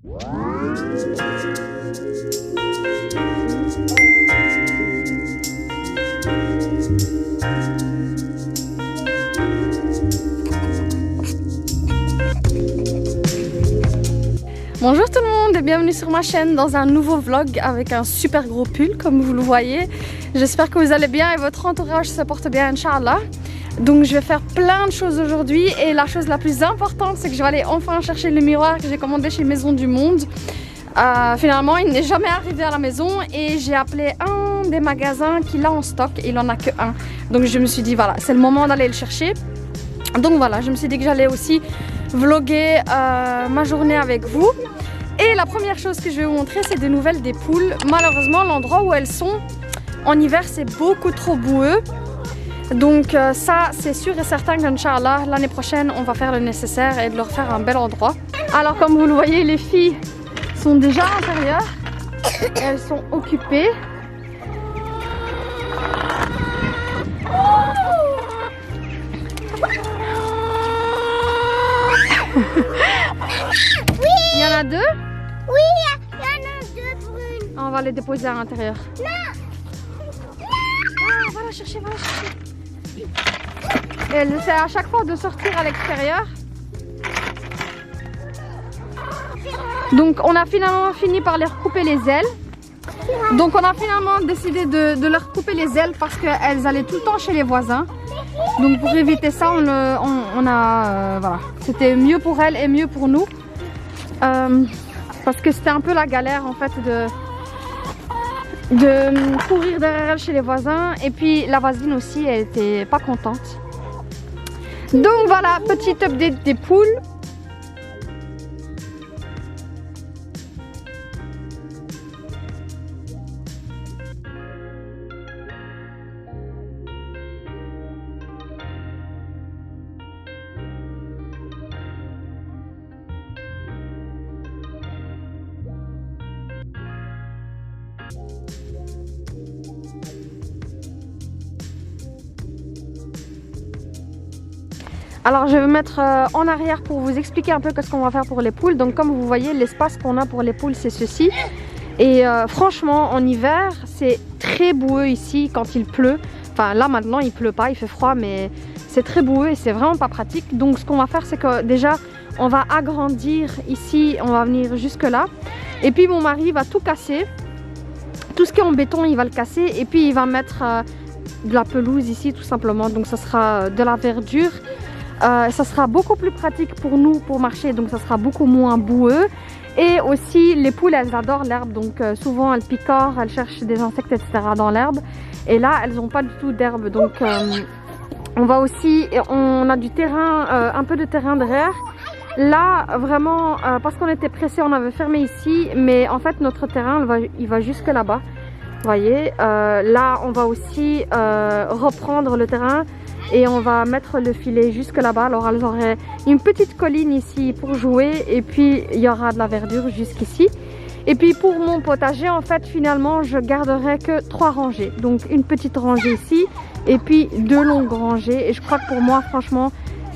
Bonjour tout le monde et bienvenue sur ma chaîne dans un nouveau vlog avec un super gros pull comme vous le voyez. J'espère que vous allez bien et votre entourage se porte bien, Inch'Allah. Donc je vais faire plein de choses aujourd'hui et la chose la plus importante c'est que je vais aller enfin chercher le miroir que j'ai commandé chez Maison du Monde. Finalement il n'est jamais arrivé à la maison et j'ai appelé un des magasins qui l'a en stock et il en a que un. Donc je me suis dit voilà, c'est le moment d'aller le chercher. Donc voilà, je me suis dit que j'allais aussi vlogger ma journée avec vous. Et la première chose que je vais vous montrer, c'est des nouvelles des poules. Malheureusement, l'endroit où elles sont en hiver, c'est beaucoup trop boueux. Donc ça, c'est sûr et certain qu'Inch'Allah, l'année prochaine, on va faire le nécessaire et de leur faire un bel endroit. Alors comme vous le voyez, les filles sont déjà à l'intérieur. Elles sont occupées. Il y en a deux? Oui, il y en a deux brunes. On va les déposer à l'intérieur. Non. Ah, va la chercher, va la chercher. Et elle essaie à chaque fois de sortir à l'extérieur. Donc on a finalement fini par leur couper les ailes. Donc on a finalement décidé de leur couper les ailes parce qu'elles allaient tout le temps chez les voisins. Donc pour éviter ça, voilà, c'était mieux pour elles et mieux pour nous. Parce que c'était un peu la galère en fait de courir derrière elle chez les voisins. Et puis la voisine aussi, elle était pas contente. Donc voilà, petit update des poules. Alors je vais me mettre en arrière pour vous expliquer un peu ce qu'on va faire pour les poules. Donc comme vous voyez, l'espace qu'on a pour les poules c'est ceci. Et franchement en hiver c'est très boueux ici quand il pleut. Enfin là maintenant il pleut pas, il fait froid mais c'est très boueux et c'est vraiment pas pratique. Donc ce qu'on va faire c'est que déjà on va agrandir ici, on va venir jusque là. Et puis mon mari va tout casser. Tout ce qui est en béton il va le casser et puis il va mettre de la pelouse ici tout simplement. Donc ça sera de la verdure. Ça sera beaucoup plus pratique pour nous pour marcher, donc ça sera beaucoup moins boueux. Et aussi les poules elles adorent l'herbe, donc souvent elles picorent, elles cherchent des insectes etc dans l'herbe. Et là elles n'ont pas du tout d'herbe, donc on va aussi, on a du terrain, un peu de terrain derrière. Là vraiment parce qu'on était pressé on avait fermé ici, mais en fait notre terrain il va jusque là-bas. Vous voyez, là on va aussi reprendre le terrain. Et on va mettre le filet jusque là-bas. Alors elles auraient une petite colline ici pour jouer. Et puis il y aura de la verdure jusqu'ici. Et puis pour mon potager, en fait, finalement, je garderai que 3 rangées. Donc une petite rangée ici. Et puis 2 longues rangées. Et je crois que pour moi, franchement,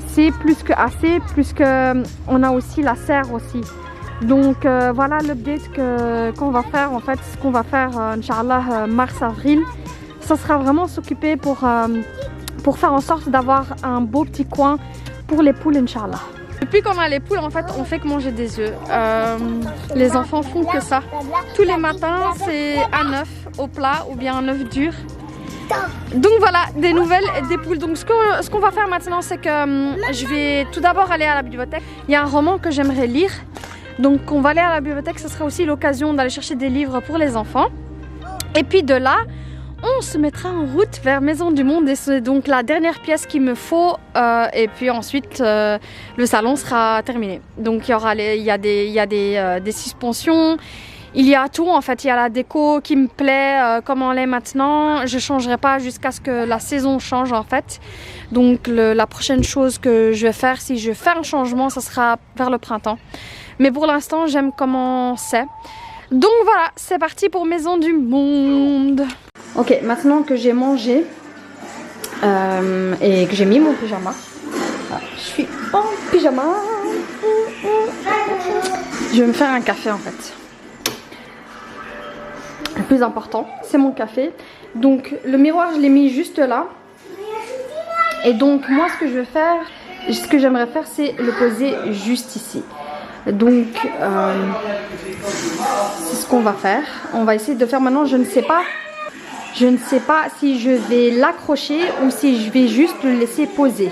c'est plus que assez. Plus que on a aussi la serre aussi. Donc voilà l'update qu'on va faire. En fait, ce qu'on va faire, Inch'Allah, mars-avril. Ça sera vraiment s'occuper pour faire en sorte d'avoir un beau petit coin pour les poules, Inch'Allah. Depuis qu'on a les poules, en fait, on fait que manger des œufs. Les enfants font que ça. Tous les matins, c'est un œuf au plat ou bien un œuf dur. Donc voilà, des nouvelles des poules. Donc ce qu'on va faire maintenant, c'est que je vais tout d'abord aller à la bibliothèque. Il y a un roman que j'aimerais lire. Donc on va aller à la bibliothèque, ce sera aussi l'occasion d'aller chercher des livres pour les enfants. Et puis de là, on se mettra en route vers Maison du Monde et c'est donc la dernière pièce qu'il me faut et puis ensuite le salon sera terminé. Donc il y a des suspensions, il y a tout en fait, il y a la déco qui me plaît comme elle est maintenant. Je changerai pas jusqu'à ce que la saison change en fait. Donc la prochaine chose que je vais faire, si je fais un changement, ça sera vers le printemps. Mais pour l'instant j'aime comment c'est. Donc voilà, c'est parti pour Maison du Monde. Ok, maintenant que j'ai mangé et que j'ai mis mon pyjama, je suis en pyjama. Je vais me faire un café en fait. Le plus important, c'est mon café. Donc le miroir, je l'ai mis juste là. Et donc moi, ce que je vais faire, ce que j'aimerais faire, c'est le poser juste ici. Donc c'est ce qu'on va faire. On va essayer de faire maintenant. Je ne sais pas si je vais l'accrocher ou si je vais juste le laisser poser.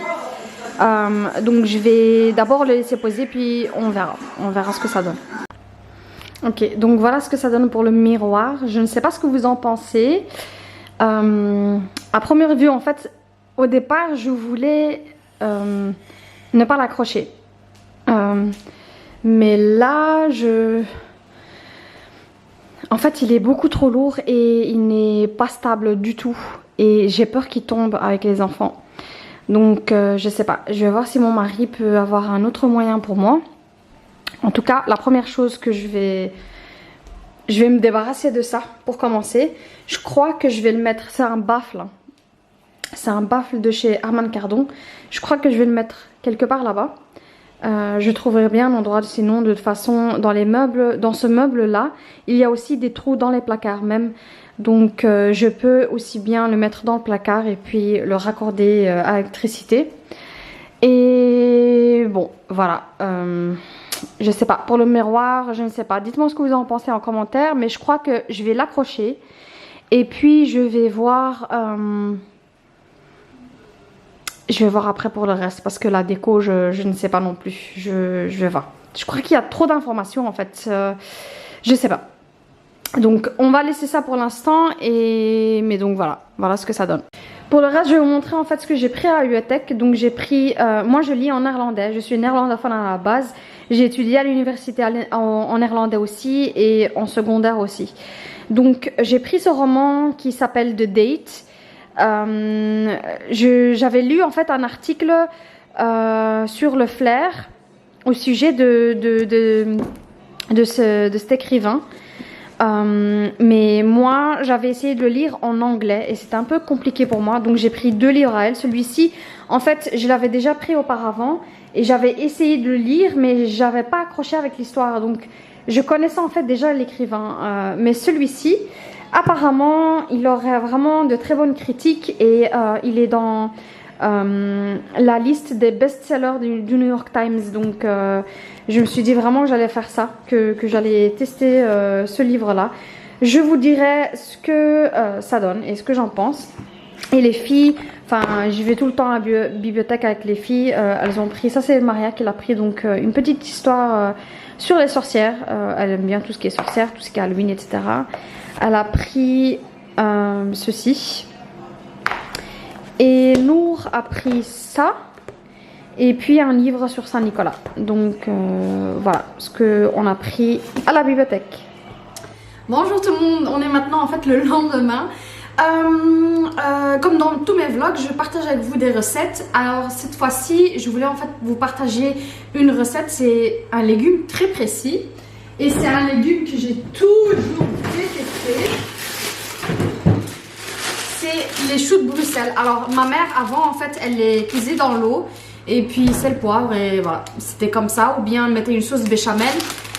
Donc je vais d'abord le laisser poser, puis on verra ce que ça donne. Ok, donc voilà ce que ça donne pour le miroir. Je ne sais pas ce que vous en pensez. À première vue, en fait, au départ, je voulais ne pas l'accrocher. Mais là, en fait, il est beaucoup trop lourd et il n'est pas stable du tout. Et j'ai peur qu'il tombe avec les enfants. Donc, je sais pas. Je vais voir si mon mari peut avoir un autre moyen pour moi. En tout cas, la première chose que je vais me débarrasser de ça pour commencer. Je crois que je vais le mettre, c'est un baffle. C'est un baffle de chez Harman Kardon. Je crois que je vais le mettre quelque part là-bas. Je trouverai bien un endroit, sinon de toute façon dans les meubles, dans ce meuble là, il y a aussi des trous dans les placards même. Donc je peux aussi bien le mettre dans le placard et puis le raccorder à l'électricité. Et bon, voilà. Je sais pas, pour le miroir, je ne sais pas. Dites-moi ce que vous en pensez en commentaire, mais je crois que je vais l'accrocher. Et puis je vais voir... je vais voir après pour le reste, parce que la déco, je ne sais pas non plus. Je vais voir. Je crois qu'il y a trop d'informations en fait. Je sais pas. Donc on va laisser ça pour l'instant. Mais donc voilà ce que ça donne. Pour le reste, je vais vous montrer en fait ce que j'ai pris à UETech. Donc j'ai pris... moi je lis en néerlandais. Je suis néerlandophone à la base. J'ai étudié à l'université en néerlandais aussi et en secondaire aussi. Donc j'ai pris ce roman qui s'appelle The Date. J'avais lu en fait un article sur le Flair au sujet de cet écrivain. Mais moi j'avais essayé de le lire en anglais et c'était un peu compliqué pour moi, donc j'ai pris 2 livres à elle. Celui-ci en fait je l'avais déjà pris auparavant et j'avais essayé de le lire mais j'avais pas accroché avec l'histoire, donc je connaissais en fait déjà l'écrivain. Mais celui-ci apparemment il aurait vraiment de très bonnes critiques et il est dans la liste des best-sellers du New York Times. Donc je me suis dit vraiment que j'allais faire ça, que j'allais tester ce livre-là. Je vous dirai ce que ça donne et ce que j'en pense. Et les filles, enfin j'y vais tout le temps à la bibliothèque avec les filles, elles ont pris, ça c'est Maria qui l'a pris, donc une petite histoire sur les sorcières. Elle aime bien tout ce qui est sorcière, tout ce qui est Halloween, etc. Elle a pris ceci. Et Nour a pris ça. Et puis un livre sur Saint-Nicolas. Donc voilà ce qu'on a pris à la bibliothèque. Bonjour tout le monde, on est maintenant en fait le lendemain. Comme dans tous mes vlogs, je partage avec vous des recettes. Alors cette fois-ci, je voulais en fait vous partager une recette. C'est un légume très précis. Et c'est un légume que j'ai toujours détesté. C'est les choux de Bruxelles. Alors ma mère avant en fait elle les cuisait dans l'eau et puis sel, poivre et voilà, c'était comme ça, ou bien elle mettait une sauce béchamel.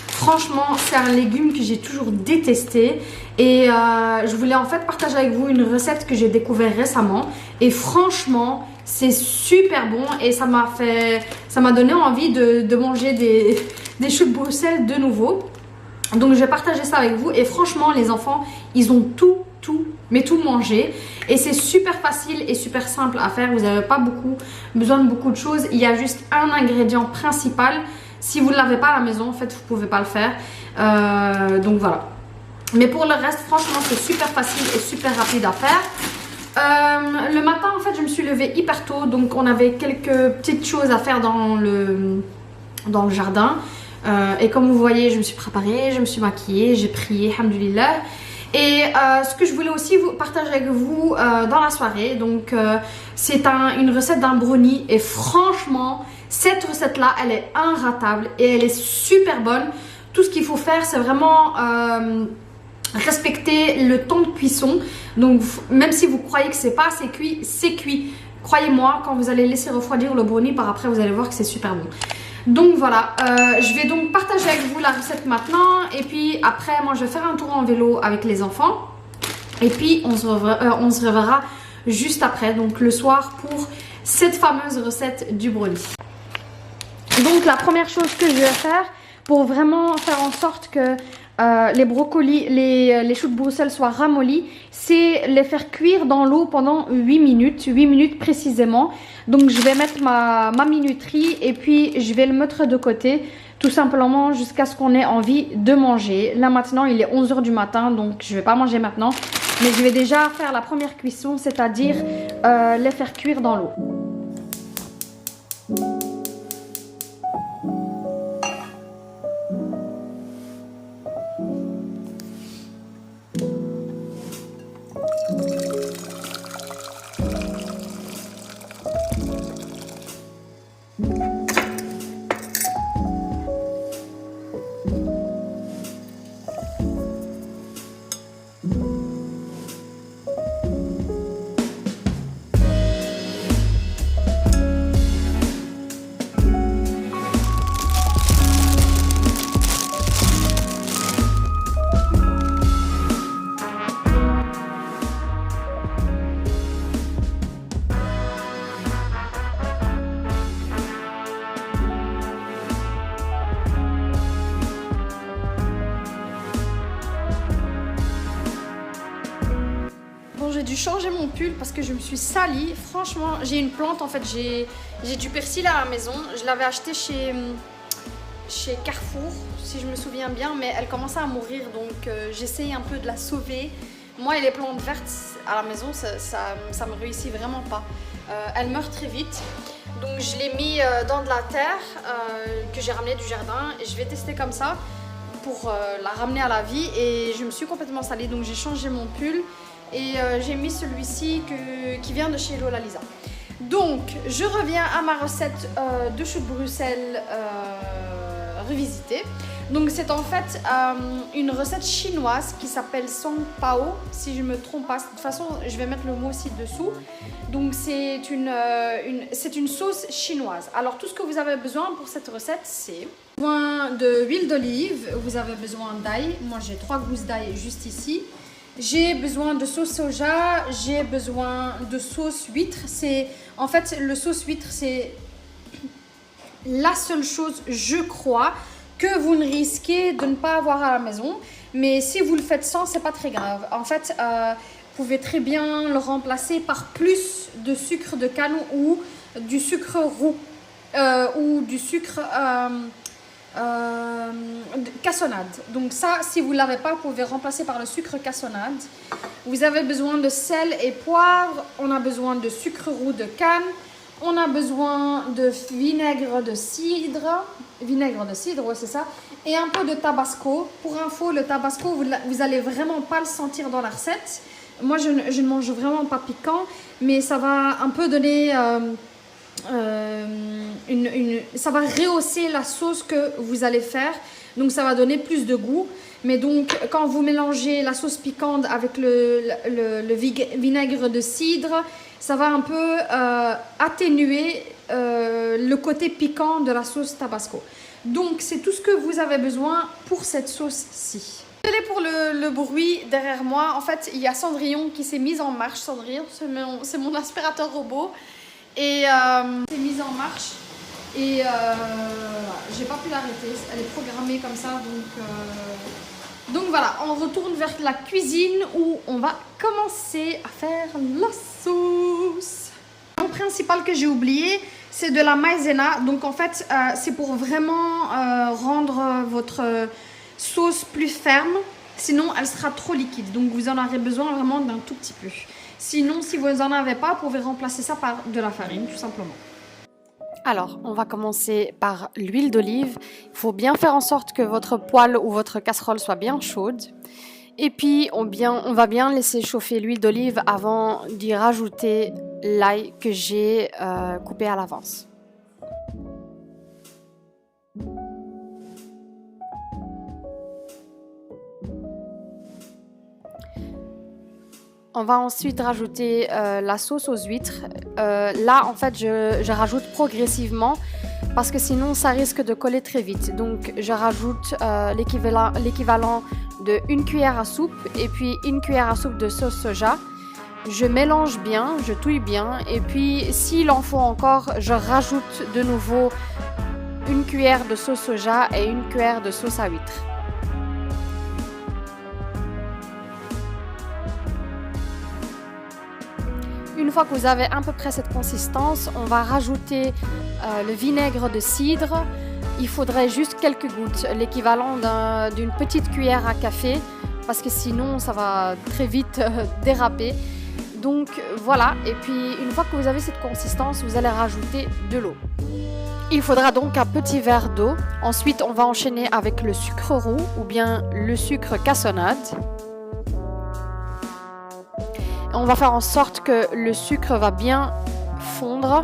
Franchement c'est un légume que j'ai toujours détesté et je voulais en fait partager avec vous une recette que j'ai découvert récemment et franchement c'est super bon et ça m'a donné envie de manger des choux de Bruxelles de nouveau. Donc je vais partager ça avec vous et franchement les enfants ils ont tout mangé et c'est super facile et super simple à faire. Vous n'avez pas besoin de beaucoup de choses. Il y a juste un ingrédient principal. Si vous ne l'avez pas à la maison en fait vous pouvez pas le faire. Donc voilà. Mais pour le reste franchement c'est super facile et super rapide à faire. Le matin en fait je me suis levée hyper tôt, donc on avait quelques petites choses à faire dans le jardin. Et comme vous voyez je me suis préparée, je me suis maquillée, j'ai prié, alhamdoulilah. Et ce que je voulais aussi vous partager avec vous dans la soirée, donc c'est une recette d'un brownie et franchement cette recette là elle est inratable et elle est super bonne. Tout ce qu'il faut faire c'est vraiment respecter le temps de cuisson. Donc même si vous croyez que c'est pas assez cuit, c'est cuit. Croyez-moi, quand vous allez laisser refroidir le brownie par après vous allez voir que c'est super bon. Donc voilà, je vais donc partager avec vous la recette maintenant. Et puis après, moi je vais faire un tour en vélo avec les enfants. Et puis on se reverra juste après, donc le soir, pour cette fameuse recette du brownie. Donc la première chose que je vais faire pour vraiment faire en sorte que les brocolis, les choux de Bruxelles soient ramollis, c'est les faire cuire dans l'eau pendant 8 minutes précisément. Donc je vais mettre ma minuterie et puis je vais le mettre de côté tout simplement jusqu'à ce qu'on ait envie de manger. Là maintenant il est 11 h du matin, donc je ne vais pas manger maintenant, mais je vais déjà faire la première cuisson, c'est-à-dire les faire cuire dans l'eau. J'ai dû changer mon pull parce que je me suis salie. Franchement, j'ai une plante en fait. J'ai du persil à la maison. Je l'avais acheté chez Carrefour, si je me souviens bien, mais elle commençait à mourir, donc j'essaye un peu de la sauver. Moi et les plantes vertes à la maison, ça me réussit vraiment pas. Elle meurt très vite. Donc je l'ai mis dans de la terre que j'ai ramené du jardin et je vais tester comme ça pour la ramener à la vie. Et je me suis complètement salie, donc j'ai changé mon pull. Et j'ai mis celui-ci qui vient de chez Lola Lisa. Donc je reviens à ma recette de choux de Bruxelles revisitée. Donc c'est en fait une recette chinoise qui s'appelle Song Pao, si je ne me trompe pas. De toute façon je vais mettre le mot aussi dessous. Donc c'est une sauce chinoise. Alors tout ce que vous avez besoin pour cette recette, c'est besoin d'huile d'olive, vous avez besoin d'ail. Moi j'ai 3 gousses d'ail juste ici. J'ai besoin de sauce soja, j'ai besoin de sauce huître. En fait, le sauce huître, c'est la seule chose, je crois, que vous ne risquez de ne pas avoir à la maison. Mais si vous le faites sans, c'est pas très grave. En fait, vous pouvez très bien le remplacer par plus de sucre de canne ou du sucre roux ou du sucre cassonade. Donc ça, si vous ne l'avez pas, vous pouvez remplacer par le sucre cassonade. Vous avez besoin de sel et poivre. On a besoin de sucre roux de canne. On a besoin de vinaigre de cidre. Vinaigre de cidre, ouais, c'est ça. Et un peu de tabasco. Pour info, le tabasco, vous allez vraiment pas le sentir dans la recette. Moi, je ne mange vraiment pas piquant, mais ça va un peu donner... ça va rehausser la sauce que vous allez faire, donc ça va donner plus de goût. Mais donc quand vous mélangez la sauce piquante avec le vinaigre de cidre, ça va un peu atténuer le côté piquant de la sauce tabasco. Donc c'est tout ce que vous avez besoin pour cette sauce-ci. Désolée pour le bruit derrière moi. En fait, il y a Cendrillon qui s'est mise en marche. Cendrillon, c'est mon aspirateur robot. Et c'est mise en marche et j'ai pas pu l'arrêter, elle est programmée comme ça, donc voilà, on retourne vers la cuisine où on va commencer à faire la sauce. Le principal que j'ai oublié, c'est de la maïzena. Donc en fait c'est pour vraiment rendre votre sauce plus ferme, sinon elle sera trop liquide, donc vous en aurez besoin vraiment d'un tout petit peu. Sinon, si vous n'en avez pas, vous pouvez remplacer ça par de la farine, tout simplement. Alors, on va commencer par l'huile d'olive. Il faut bien faire en sorte que votre poêle ou votre casserole soit bien chaude. Et puis, on va bien laisser chauffer l'huile d'olive avant d'y rajouter l'ail que j'ai coupé à l'avance. On va ensuite rajouter la sauce aux huîtres. Là, en fait, je rajoute progressivement parce que sinon ça risque de coller très vite. Donc je rajoute l'équivalent de 1 cuillère à soupe et puis 1 cuillère à soupe de sauce soja. Je mélange bien, je touille bien et puis s'il en faut encore, je rajoute de nouveau 1 cuillère de sauce soja et 1 cuillère de sauce à huître. Une fois que vous avez à peu près cette consistance, on va rajouter le vinaigre de cidre. Il faudrait juste quelques gouttes, l'équivalent d'une petite cuillère à café, parce que sinon ça va très vite déraper. Donc voilà, et puis une fois que vous avez cette consistance, vous allez rajouter de l'eau. Il faudra donc un petit verre d'eau. Ensuite, on va enchaîner avec le sucre roux ou bien le sucre cassonade. On va faire en sorte que le sucre va bien fondre.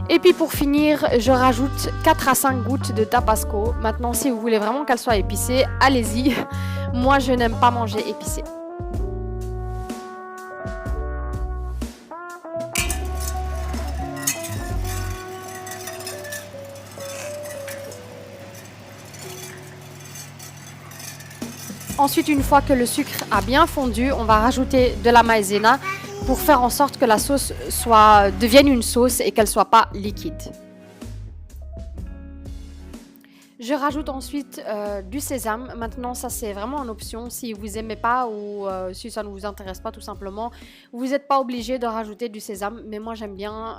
Et puis pour finir, je rajoute 4 à 5 gouttes de tabasco. Maintenant, si vous voulez vraiment qu'elle soit épicée, allez-y. Moi, je n'aime pas manger épicé. Ensuite, une fois que le sucre a bien fondu, on va rajouter de la maïzena pour faire en sorte que la sauce devienne une sauce et qu'elle ne soit pas liquide. Je rajoute ensuite du sésame. Maintenant, ça c'est vraiment une option. Si vous n'aimez pas ou si ça ne vous intéresse pas tout simplement, vous n'êtes pas obligé de rajouter du sésame. Mais moi, j'aime bien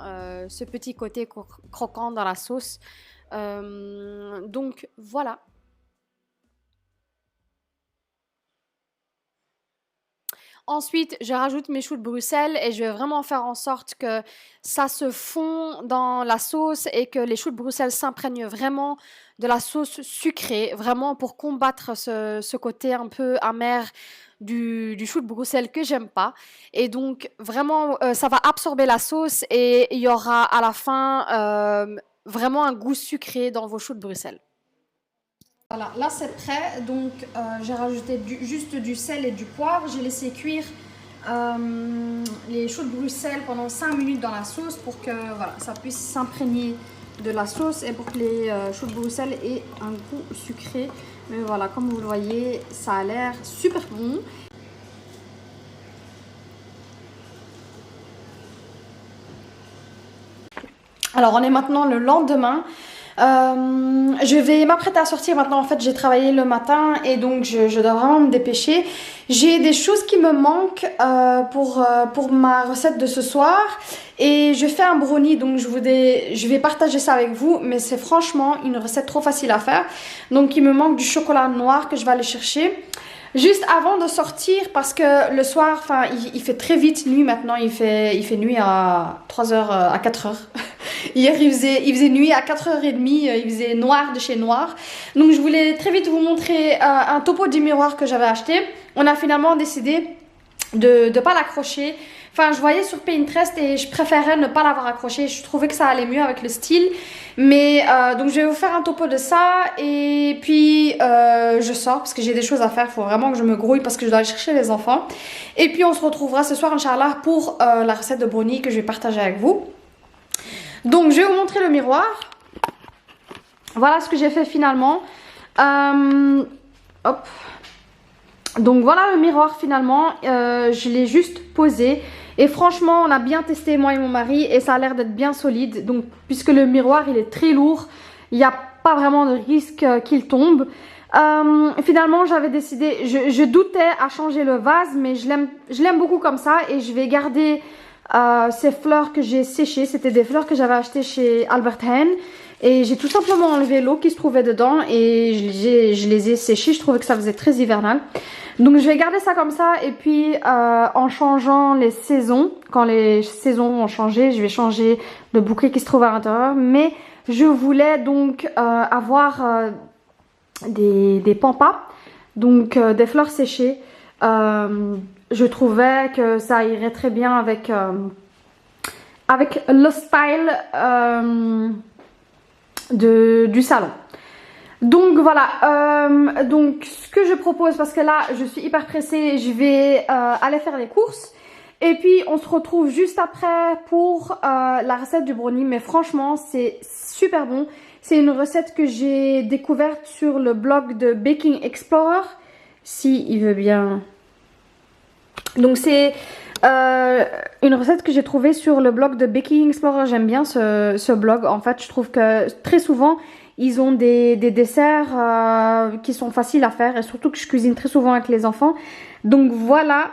ce petit côté croquant dans la sauce. Donc, voilà. Ensuite, je rajoute mes choux de Bruxelles et je vais vraiment faire en sorte que ça se fond dans la sauce et que les choux de Bruxelles s'imprègnent vraiment de la sauce sucrée, vraiment pour combattre ce côté un peu amer du chou de Bruxelles que j'aime pas. Et donc, vraiment, ça va absorber la sauce et il y aura à la fin vraiment un goût sucré dans vos choux de Bruxelles. Voilà, là c'est prêt, donc j'ai rajouté juste du sel et du poivre. J'ai laissé cuire les choux de Bruxelles pendant 5 minutes dans la sauce pour que voilà, ça puisse s'imprégner de la sauce et pour que les choux de Bruxelles aient un goût sucré. Mais voilà, comme vous le voyez, ça a l'air super bon. Alors on est maintenant le lendemain. Je vais m'apprêter à sortir maintenant. En fait, j'ai travaillé le matin et donc je dois vraiment me dépêcher. J'ai des choses qui me manquent pour ma recette de ce soir et je fais un brownie, donc je vais partager ça avec vous, mais c'est franchement une recette trop facile à faire. Donc il me manque du chocolat noir que je vais aller chercher juste avant de sortir parce que le soir, enfin il fait très vite nuit maintenant. Il fait nuit à 3h, à 4h. Hier, il faisait nuit à 4h30, il faisait noir de chez noir. Donc, je voulais très vite vous montrer un topo du miroir que j'avais acheté. On a finalement décidé de ne pas l'accrocher. Enfin, je voyais sur Pinterest et je préférais ne pas l'avoir accroché. Je trouvais que ça allait mieux avec le style. Mais donc, je vais vous faire un topo de ça. Et puis, je sors parce que j'ai des choses à faire. Il faut vraiment que je me grouille parce que je dois aller chercher les enfants. Et puis, on se retrouvera ce soir, Inch'Allah, pour la recette de brownie que je vais partager avec vous. Donc, je vais vous montrer le miroir. Voilà ce que j'ai fait finalement. Hop. Donc, voilà le miroir finalement. Je l'ai juste posé. Et franchement, on a bien testé, moi et mon mari. Et ça a l'air d'être bien solide. Donc, puisque le miroir, il est très lourd. Il n'y a pas vraiment de risque qu'il tombe. Finalement, j'avais décidé... Je doutais à changer le vase. Mais je l'aime beaucoup comme ça. Et je vais garder... ces fleurs que j'ai séchées, c'était des fleurs que j'avais achetées chez Albert Heijn et j'ai tout simplement enlevé l'eau qui se trouvait dedans et je les ai séchées. Je trouvais que ça faisait très hivernal, donc je vais garder ça comme ça. Et puis en changeant les saisons, quand les saisons vont changer, je vais changer le bouquet qui se trouve à l'intérieur. Mais je voulais donc avoir des pampas, donc des fleurs séchées. Je trouvais que ça irait très bien avec le style du salon. Donc voilà, donc ce que je propose, parce que là je suis hyper pressée, je vais aller faire les courses. Et puis on se retrouve juste après pour la recette du brownie. Mais franchement c'est super bon. C'est une recette que j'ai découverte sur le blog de Baking Explorer. Si il veut bien. Donc c'est une recette que j'ai trouvée sur le blog de Baking Explorer. J'aime bien ce blog. En fait je trouve que très souvent ils ont des desserts qui sont faciles à faire. Et surtout que je cuisine très souvent avec les enfants. Donc voilà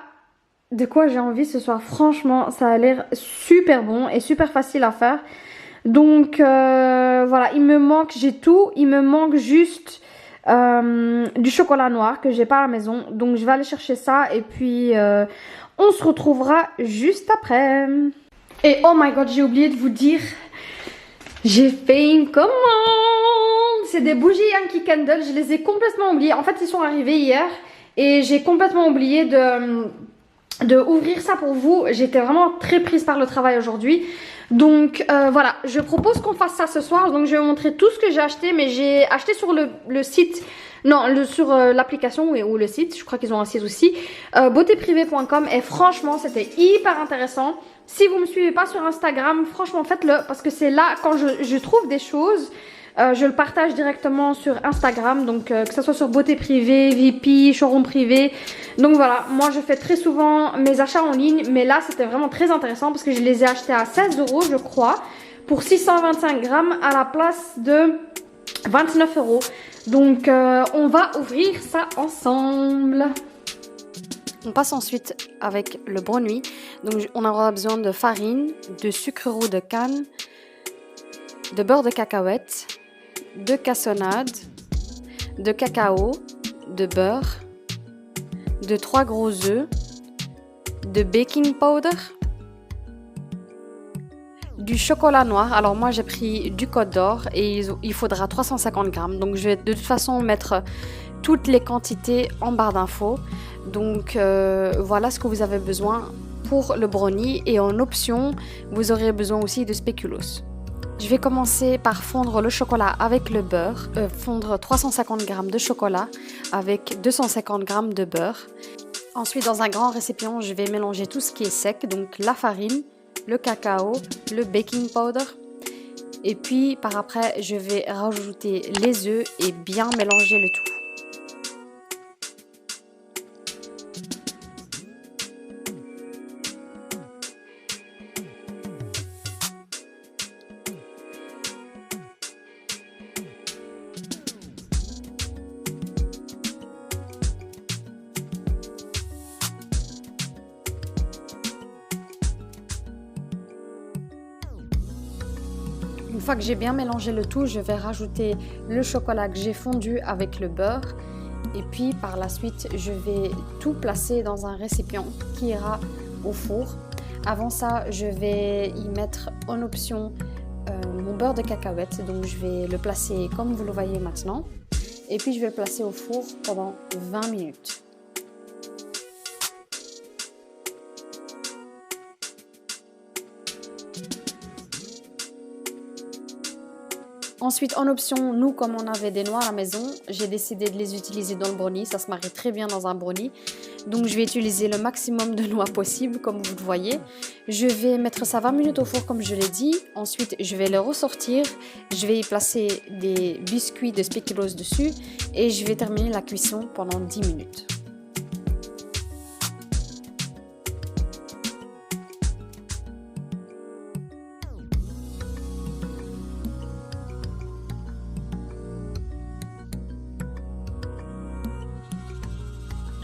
de quoi j'ai envie ce soir. Franchement ça a l'air super bon et super facile à faire. Donc voilà, il me manque, j'ai tout, il me manque juste du chocolat noir que j'ai pas à la maison. Donc je vais aller chercher ça et puis on se retrouvera juste après. Et oh my god, j'ai oublié de vous dire, j'ai fait une commande. C'est des bougies Yankee Candle, je les ai complètement oubliées. En fait ils sont arrivés hier et j'ai complètement oublié de ouvrir ça pour vous. J'étais vraiment très prise par le travail aujourd'hui. Donc voilà, je propose qu'on fasse ça ce soir. Donc je vais vous montrer tout ce que j'ai acheté. Mais j'ai acheté sur le site, non, sur l'application ou le site. Je crois qu'ils ont un site aussi, beautéprivée.com. Et franchement c'était hyper intéressant. Si vous me suivez pas sur Instagram, franchement faites-le. Parce que c'est là quand je trouve des choses, je le partage directement sur Instagram. Donc que ce soit sur Beauté Privée, VP, Showroom Privé. Donc voilà, moi je fais très souvent mes achats en ligne. Mais là c'était vraiment très intéressant parce que je les ai achetés à 16 € je crois. Pour 625 grammes à la place de 29 €. Donc on va ouvrir ça ensemble. On passe ensuite avec le brownie. Donc on aura besoin de farine, de sucre roux de canne, de beurre de cacahuète, de cassonade, de cacao, de beurre, de 3 gros œufs, de baking powder, du chocolat noir. Alors moi j'ai pris du Côte d'Or et il faudra 350 grammes. Donc je vais de toute façon mettre toutes les quantités en barre d'infos. Donc voilà ce que vous avez besoin pour le brownie. Et en option, vous aurez besoin aussi de spéculoos. Je vais commencer par fondre le chocolat avec le beurre. Fondre 350 g de chocolat avec 250 g de beurre. Ensuite, dans un grand récipient, je vais mélanger tout ce qui est sec. Donc la farine, le cacao, le baking powder. Et puis par après, je vais rajouter les œufs et bien mélanger le tout. Une fois que j'ai bien mélangé le tout, je vais rajouter le chocolat que j'ai fondu avec le beurre. Et puis par la suite, je vais tout placer dans un récipient qui ira au four. Avant ça, je vais y mettre en option mon beurre de cacahuète. Donc je vais le placer comme vous le voyez maintenant. Et puis je vais le placer au four pendant 20 minutes. Ensuite, en option, nous, comme on avait des noix à la maison, j'ai décidé de les utiliser dans le brownie. Ça se marie très bien dans un brownie. Donc, je vais utiliser le maximum de noix possible, comme vous le voyez. Je vais mettre ça 20 minutes au four, comme je l'ai dit. Ensuite, je vais le ressortir. Je vais y placer des biscuits de spéculoos dessus. Et je vais terminer la cuisson pendant 10 minutes.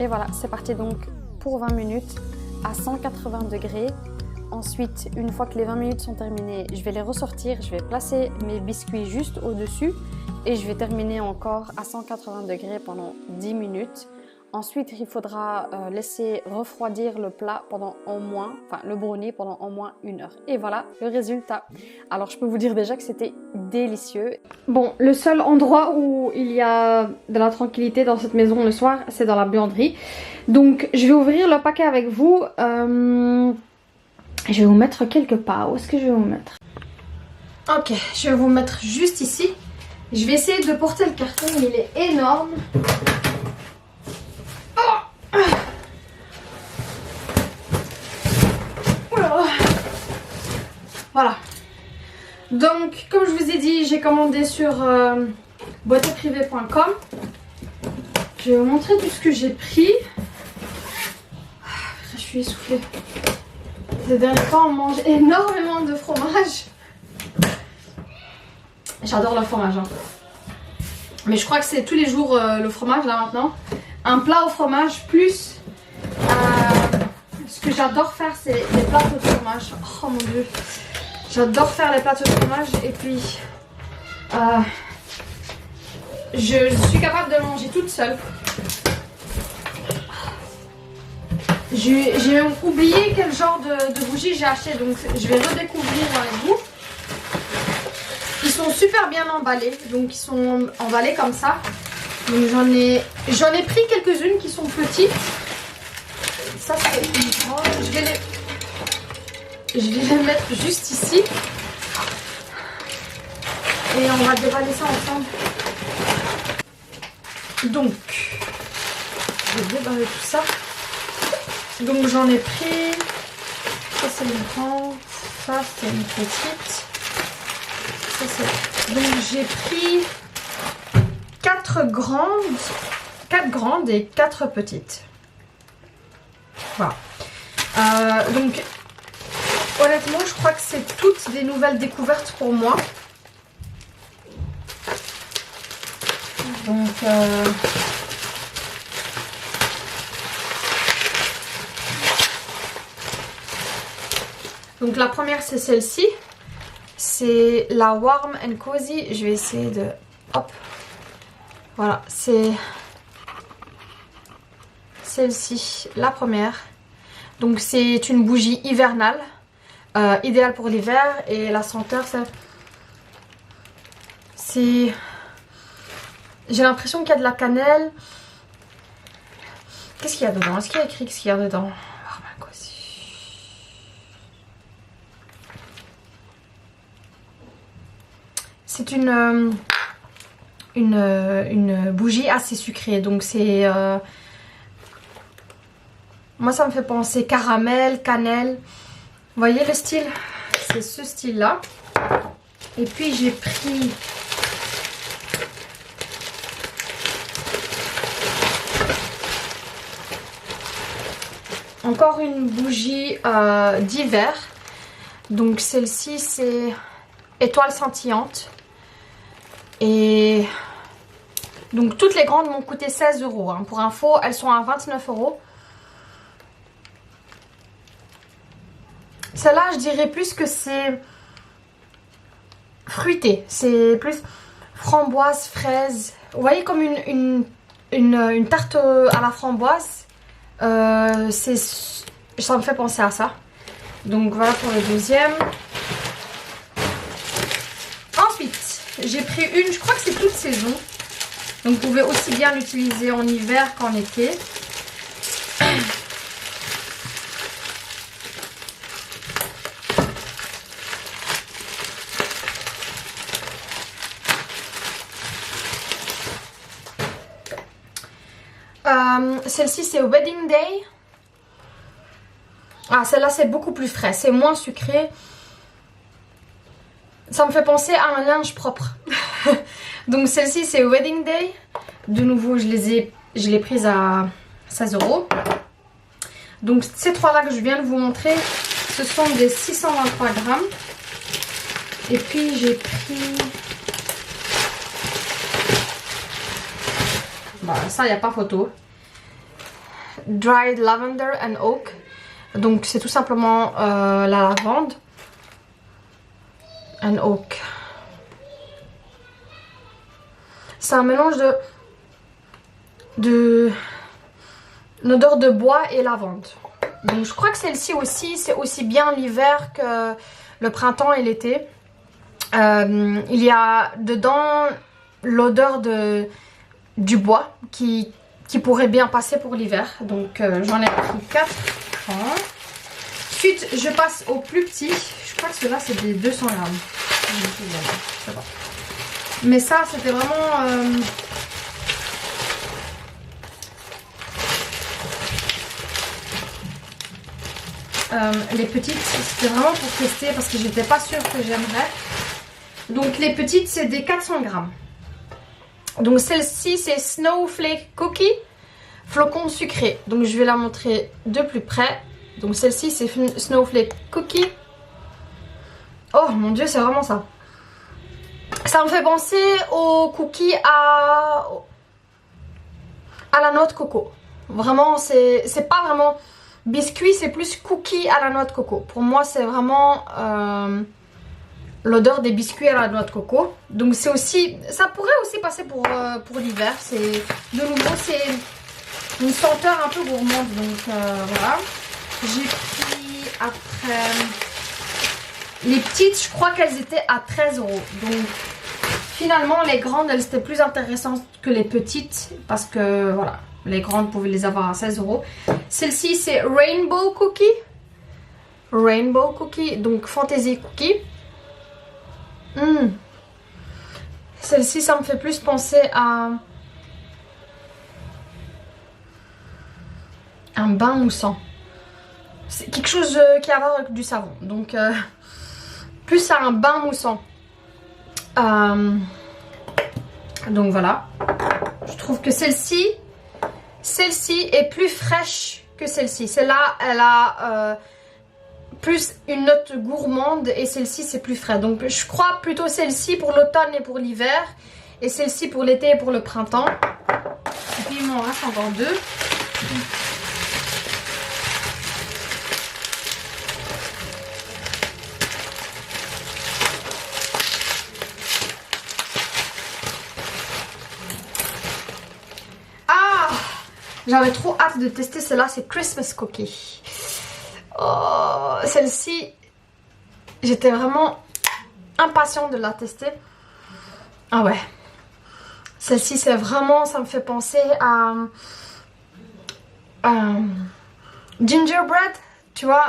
Et voilà, c'est parti donc pour 20 minutes à 180 degrés. Ensuite, une fois que les 20 minutes sont terminées, je vais les ressortir. Je vais placer mes biscuits juste au-dessus et je vais terminer encore à 180 degrés pendant 10 minutes. Ensuite, il faudra laisser refroidir le plat pendant au moins, le brownie pendant au moins 1 heure. Et voilà le résultat. Alors, je peux vous dire déjà que c'était délicieux. Bon, le seul endroit où il y a de la tranquillité dans cette maison le soir, c'est dans la buanderie. Donc, je vais ouvrir le paquet avec vous. Je vais vous mettre quelque part. Où est-ce que je vais vous mettre? Ok, je vais vous mettre juste ici. Je vais essayer de porter le carton, il est énorme. Voilà. Donc, comme je vous ai dit, j'ai commandé sur boiteprivé.com. Je vais vous montrer tout ce que j'ai pris. Je suis essoufflée. Ces derniers temps, on mange énormément de fromage. J'adore le fromage. Hein. Mais je crois que c'est tous les jours le fromage là maintenant. Un plat au fromage plus... ce que j'adore faire, c'est les plateaux de fromage. Oh mon dieu. J'adore faire les plateaux de fromage. Et puis... je suis capable de le manger toute seule. J'ai même oublié quel genre de bougies j'ai acheté, donc je vais redécouvrir avec vous. Ils sont super bien emballés, donc ils sont emballés comme ça. Donc j'en ai pris quelques-unes qui sont petites. Ça c'est une grande. Je vais les mettre juste ici. Et on va déballer ça ensemble. Donc, je vais déballer tout ça. Donc j'en ai pris, ça c'est une grande, ça c'est une petite, ça c'est... Donc j'ai pris 4 grandes et 4 petites. Voilà. Donc honnêtement je crois que c'est toutes des nouvelles découvertes pour moi. Donc donc la première c'est celle-ci, c'est la Warm and Cozy. Je vais essayer de... Hop. Voilà, c'est celle-ci, la première. Donc c'est une bougie hivernale, idéale pour l'hiver. Et la senteur c'est... J'ai l'impression qu'il y a de la cannelle. Qu'est-ce qu'il y a dedans? Est-ce qu'il y a écrit ce qu'il y a dedans? C'est une bougie assez sucrée, donc c'est... moi ça me fait penser caramel, cannelle. Vous voyez le style? C'est ce style là. Et puis j'ai pris... encore une bougie d'hiver. Donc celle-ci c'est étoile scintillante. Et donc toutes les grandes m'ont coûté 16 €. Hein. Pour info, elles sont à 29 €. Celle-là, je dirais plus que c'est fruité. C'est plus framboise, fraise. Vous voyez comme une tarte à la framboise. Ça me fait penser à ça. Donc voilà pour le deuxième. J'ai pris une, je crois que c'est toute saison. Donc vous pouvez aussi bien l'utiliser en hiver qu'en été. Celle-ci c'est Wedding Day. Ah, celle-là c'est beaucoup plus frais, c'est moins sucré. Ça me fait penser à un linge propre. Donc celle-ci c'est Wedding Day. De nouveau je l'ai prise à 16 €. Donc ces trois là que je viens de vous montrer, ce sont des 623 grammes. Et puis j'ai pris... Bah, ça il n'y a pas photo. Dried Lavender and Oak. Donc c'est tout simplement la lavande. And Oak. C'est un mélange de l'odeur de bois et lavande. Donc je crois que celle-ci aussi, c'est aussi bien l'hiver que le printemps et l'été. Il y a dedans l'odeur du bois qui pourrait bien passer pour l'hiver. Donc j'en ai pris 4. Ensuite je passe au plus petit. Je crois que ceux-là c'est des 200 grammes. Mais ça c'était vraiment... Les petites, c'était vraiment pour tester parce que j'étais pas sûre que j'aimerais. Donc les petites, c'est des 400 grammes. Donc celle-ci, c'est Snowflake Cookie, flocon sucré. Donc je vais la montrer de plus près. Donc celle-ci, c'est Snowflake Cookie. Oh mon dieu, c'est vraiment ça. Ça me fait penser aux cookies à la noix de coco. Vraiment, c'est pas vraiment biscuit, c'est plus cookie à la noix de coco. Pour moi, c'est vraiment l'odeur des biscuits à la noix de coco. Donc c'est aussi, ça pourrait aussi passer pour l'hiver. C'est de nouveau, c'est une senteur un peu gourmande. Donc voilà. J'ai pris après les petites, je crois qu'elles étaient à 13 €. Donc finalement, les grandes, elles étaient plus intéressantes que les petites parce que voilà, les grandes pouvaient les avoir à 16 €. Celle-ci, c'est Rainbow Cookie. Rainbow Cookie, donc Fantasy Cookie. Celle-ci, ça me fait plus penser à un bain moussant. C'est quelque chose qui a à voir avec du savon. Donc, plus à un bain moussant. Donc voilà. Je trouve que celle-ci est plus fraîche que celle-ci. Celle-là, elle a plus une note gourmande et celle-ci, c'est plus frais. Donc je crois plutôt celle-ci pour l'automne et pour l'hiver. Et celle-ci pour l'été et pour le printemps. Et puis il m'en reste encore deux. J'avais trop hâte de tester celle-là, c'est Christmas Cookie. Oh, celle-ci, j'étais vraiment impatiente de la tester. Ah ouais. Celle-ci, c'est vraiment, ça me fait penser à gingerbread. Tu vois,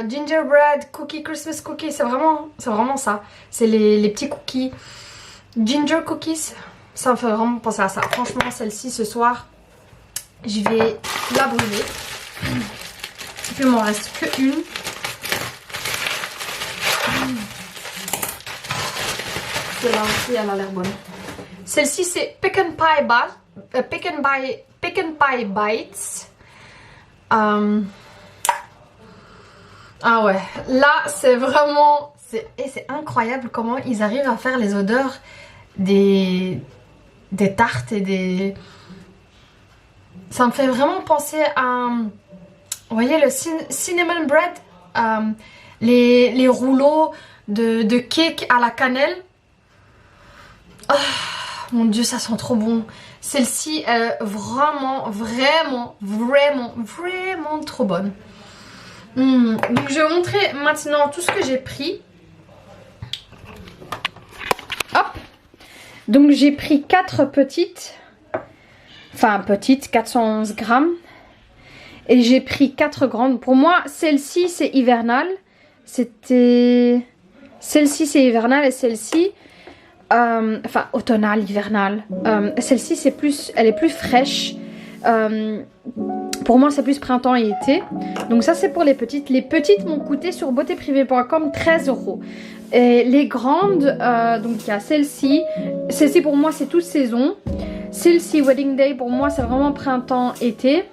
gingerbread cookie, Christmas cookie, c'est vraiment ça. C'est les petits cookies, ginger cookies. Ça me fait vraiment penser à ça. Franchement, celle-ci, ce soir, je vais la brûler. Et puis il m'en reste que une. Celle-là aussi, elle a l'air bonne. Celle-ci, c'est Pecan Pie Bites. Ah ouais, là c'est vraiment, c'est incroyable comment ils arrivent à faire les odeurs des tartes et des... Ça me fait vraiment penser à, vous voyez, le cinnamon bread, les rouleaux de cake à la cannelle. Oh, mon dieu, ça sent trop bon. Celle-ci est vraiment trop bonne. Donc je vais vous montrer maintenant tout ce que j'ai pris. Hop. Donc j'ai pris 4 petites. Enfin petites, 411 grammes. Et j'ai pris 4 grandes. Pour moi, celle-ci c'est hivernale. Celle-ci c'est hivernale et celle-ci... enfin automnale, hivernale. Celle-ci c'est plus... Elle est plus fraîche. Pour moi c'est plus printemps et été. Donc ça c'est pour les petites. Les petites m'ont coûté sur beautéprivée.com 13 €. Et les grandes, donc il y a celle-ci. Celle-ci pour moi c'est toute saison. Celle-ci Wedding Day pour moi c'est vraiment printemps été.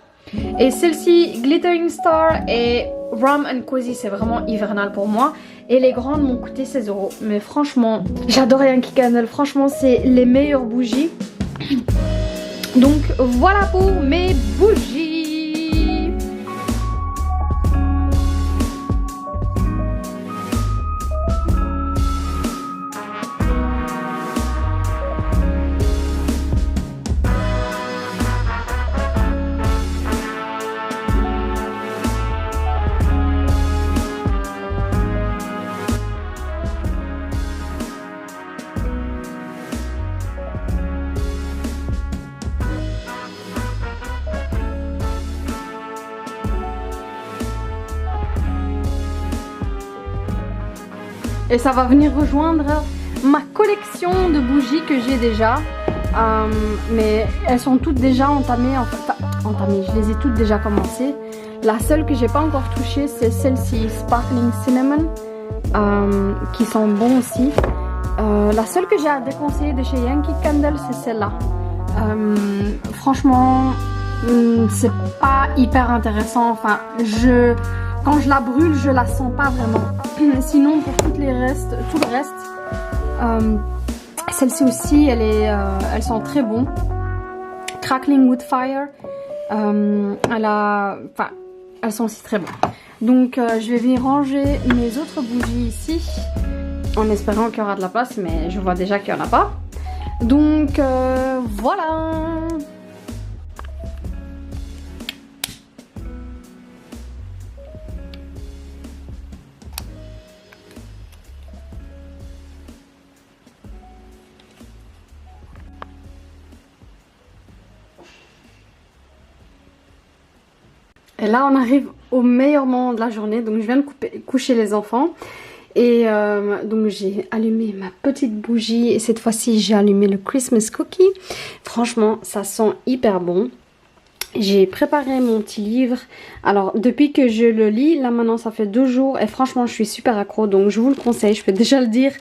Et celle-ci Glittering Star et Rum and Cozy c'est vraiment hivernal pour moi. Et les grandes m'ont coûté 16 €. Mais franchement j'adore Yankee Candle. Franchement c'est les meilleures bougies. Donc voilà pour mes bougies. Et ça va venir rejoindre ma collection de bougies que j'ai déjà. Mais elles sont toutes déjà entamées. Enfin, entamées, je les ai toutes déjà commencées. La seule que j'ai pas encore touchée, c'est celle-ci, Sparkling Cinnamon, qui sont bons aussi. La seule que j'ai à déconseiller de chez Yankee Candle, c'est celle-là. Franchement, c'est pas hyper intéressant. Enfin, quand je la brûle, je la sens pas vraiment. Sinon, pour tout le reste, celle-ci aussi, elles sont très bonnes. Crackling Wood Fire, elles sont aussi très bonnes. Donc, je vais venir ranger mes autres bougies ici, en espérant qu'il y aura de la place, mais je vois déjà qu'il n'y en a pas. Donc, voilà. Et là, on arrive au meilleur moment de la journée. Donc, je viens de coucher les enfants. Et donc, j'ai allumé ma petite bougie. Et cette fois-ci, j'ai allumé le Christmas cookie. Franchement, ça sent hyper bon. J'ai préparé mon petit livre. Alors, depuis que je le lis, là maintenant, ça fait 2 jours. Et franchement, je suis super accro. Donc, je vous le conseille. Je peux déjà le dire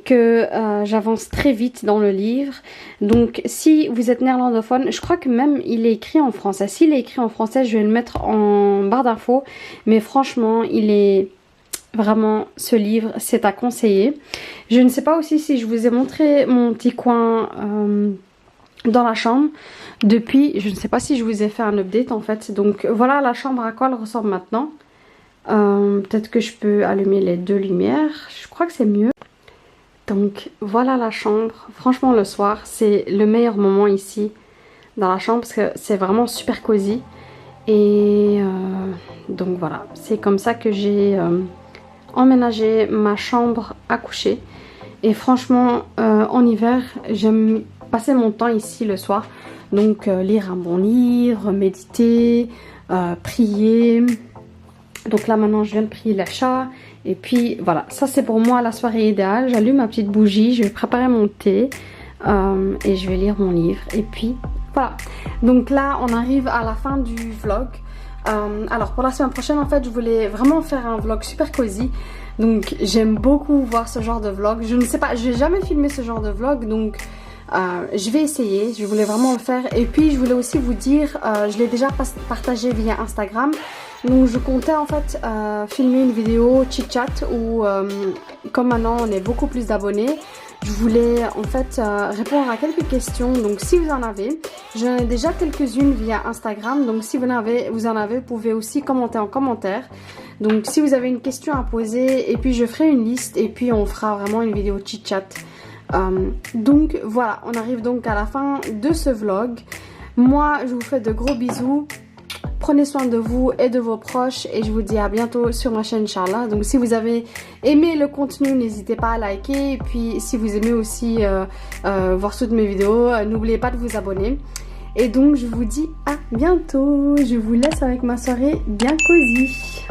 que j'avance très vite dans le livre. Donc, si vous êtes néerlandophone, je crois que même il est écrit en français. S'il est écrit en français, je vais le mettre en barre d'infos. Mais franchement, il est vraiment, ce livre, c'est à conseiller. Je ne sais pas aussi si je vous ai montré mon petit coin dans la chambre. Depuis, je ne sais pas si je vous ai fait un update en fait. Donc voilà la chambre à quoi elle ressemble maintenant. Peut-être que je peux allumer les 2 lumières. Je crois que c'est mieux. Donc voilà la chambre. Franchement le soir c'est le meilleur moment ici dans la chambre parce que c'est vraiment super cosy. Et donc voilà, c'est comme ça que j'ai emménagé ma chambre à coucher. Et franchement en hiver j'aime passer mon temps ici le soir. Donc lire un bon livre, méditer, prier. Donc là maintenant je viens de prier l'achat. Et puis voilà, ça c'est pour moi la soirée idéale. J'allume ma petite bougie, je vais préparer mon thé et je vais lire mon livre. Et puis voilà. Donc là on arrive à la fin du vlog. Alors pour la semaine prochaine en fait je voulais vraiment faire un vlog super cosy. Donc j'aime beaucoup voir ce genre de vlog. Je ne sais pas, je n'ai jamais filmé ce genre de vlog donc... je vais essayer, je voulais vraiment le faire. Et puis je voulais aussi vous dire, je l'ai déjà partagé via Instagram. Donc je comptais en fait filmer une vidéo chit chat où comme maintenant on est beaucoup plus d'abonnés, je voulais en fait répondre à quelques questions. Donc si vous en avez, j'en ai déjà quelques-unes via Instagram. Donc si vous en avez, vous pouvez aussi commenter en commentaire. Donc si vous avez une question à poser, et puis je ferai une liste et puis on fera vraiment une vidéo chit chat. Donc voilà, on arrive donc à la fin de ce vlog. Moi je vous fais de gros bisous. Prenez soin de vous et de vos proches et je vous dis à bientôt sur ma chaîne Inch'Allah. Donc si vous avez aimé le contenu, n'hésitez pas à liker. Et puis si vous aimez aussi voir toutes mes vidéos, n'oubliez pas de vous abonner. Et donc je vous dis à bientôt. Je vous laisse avec ma soirée bien cosy.